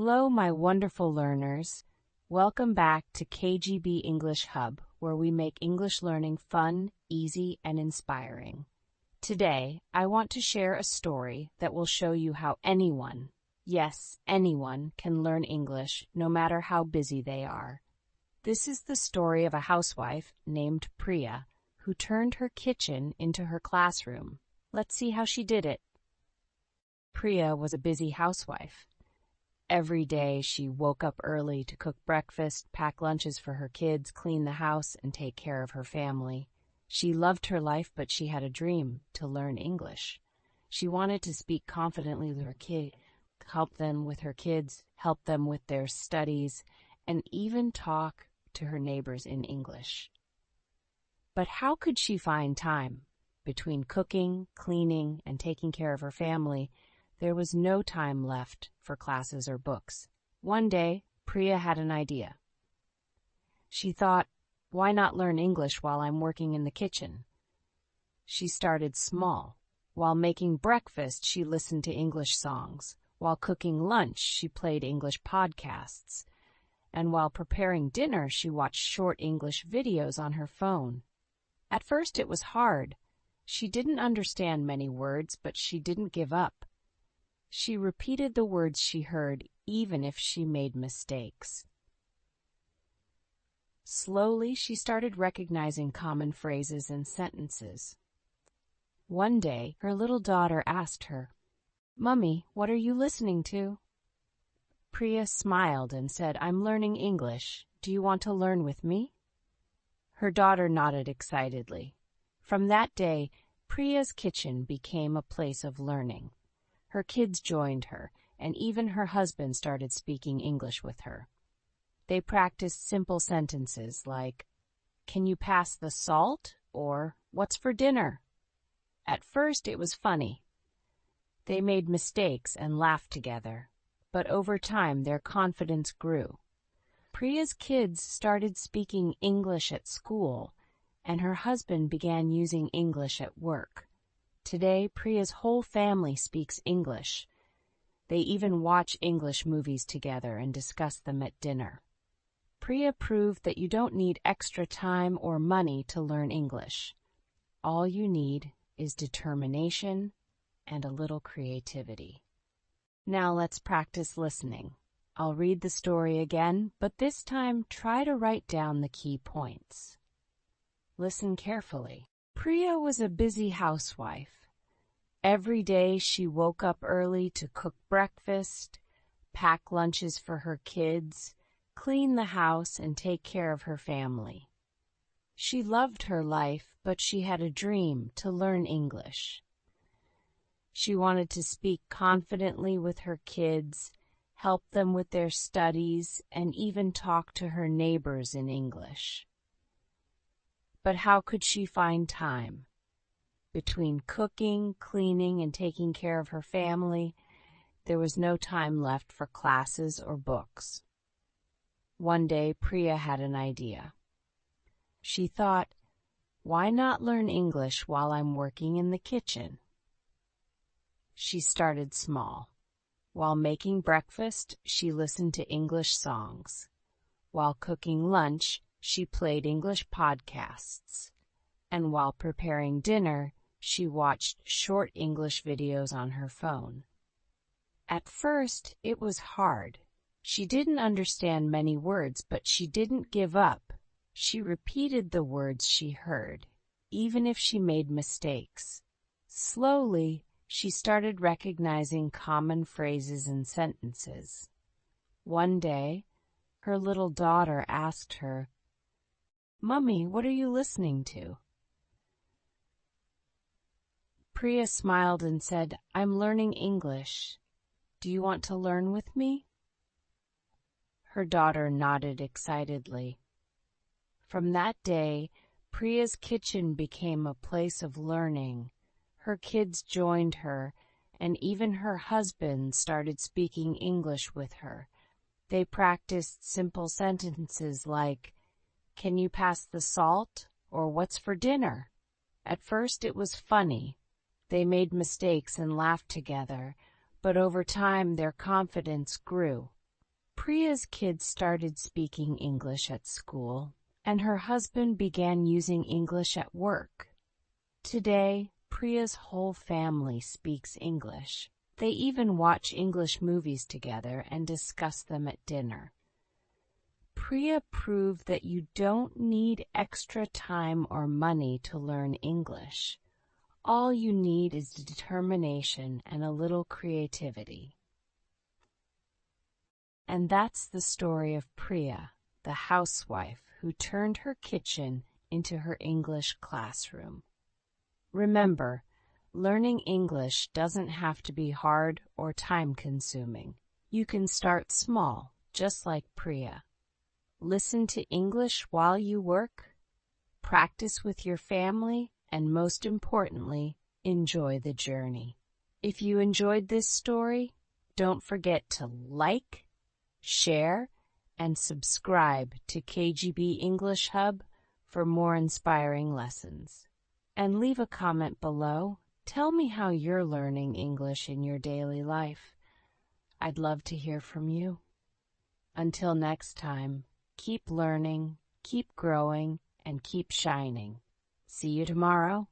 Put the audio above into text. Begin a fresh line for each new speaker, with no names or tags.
Hello, my wonderful learners. Welcome back to KGB English Hub, where we make English learning fun, easy, and inspiring. Today, I want to share a story that will show you how anyone, yes, anyone, can learn English no matter how busy they are. This is the story of a housewife named Priya who turned her kitchen into her classroom. Let's see how she did it. Priya was a busy housewife. Every day she woke up early to cook breakfast, pack lunches for her kids, clean the house, and take care of her family. She loved her life, but she had a dream to learn English. She wanted to speak confidently with her kids, help them with her kids, help them with their studies, and even talk to her neighbors in English. But how could she find time? Between cooking, cleaning, and taking care of her family, there was no time left for classes or books. One day, Priya had an idea. She thought, why not learn English while I'm working in the kitchen? She started small. While making breakfast, she listened to English songs. While cooking lunch, she played English podcasts. And while preparing dinner, she watched short English videos on her phone. At first, it was hard. She didn't understand many words, but she didn't give up. She repeated the words she heard, even if she made mistakes. Slowly, she started recognizing common phrases and sentences. One day, her little daughter asked her, "Mummy, what are you listening to?" Priya smiled and said, "I'm learning English. Do you want to learn with me?" Her daughter nodded excitedly. From that day, Priya's kitchen became a place of learning. Her kids joined her, and even her husband started speaking English with her. They practiced simple sentences like, "Can you pass the salt?" or "What's for dinner?" At first, it was funny. They made mistakes and laughed together, but over time their confidence grew. Priya's kids started speaking English at school, and her husband began using English at work. Today, Priya's whole family speaks English. They even watch English movies together and discuss them at dinner. Priya proved that you don't need extra time or money to learn English. All you need is determination and a little creativity. Now let's practice listening. I'll read the story again, but this time try to write down the key points. Listen carefully. Priya was a busy housewife. Every day she woke up early to cook breakfast, pack lunches for her kids, clean the house, and take care of her family. She loved her life, but she had a dream to learn English. She wanted to speak confidently with her kids, help them with their studies, and even talk to her neighbors in English. But how could she find time? Between cooking, cleaning, and taking care of her family, there was no time left for classes or books. One day, Priya had an idea. She thought, why not learn English while I'm working in the kitchen? She started small. While making breakfast, she listened to English songs. While cooking lunch, she played English podcasts. And while preparing dinner, she watched short English videos on her phone. At first, it was hard. She didn't understand many words, but she didn't give up. She repeated the words she heard, even if she made mistakes. Slowly, she started recognizing common phrases and sentences. One day, her little daughter asked her, "Mummy, what are you listening to?" Priya smiled and said, "I'm learning English. Do you want to learn with me?" Her daughter nodded excitedly. From that day, Priya's kitchen became a place of learning. Her kids joined her, and even her husband started speaking English with her. They practiced simple sentences like, "Can you pass the salt?" or "What's for dinner?" At first, it was funny. They made mistakes and laughed together, but over time their confidence grew. Priya's kids started speaking English at school, and her husband began using English at work. Today, Priya's whole family speaks English. They even watch English movies together and discuss them at dinner. Priya proved that you don't need extra time or money to learn English. All you need is determination and a little creativity. And that's the story of Priya, the housewife who turned her kitchen into her English classroom. Remember, learning English doesn't have to be hard or time-consuming. You can start small, just like Priya. Listen to English while you work, practice with your family, and most importantly, enjoy the journey. If you enjoyed this story, don't forget to like, share, and subscribe to KGB English Hub for more inspiring lessons. And leave a comment below. Tell me how you're learning English in your daily life. I'd love to hear from you. Until next time, keep learning, keep growing, and keep shining. See you tomorrow.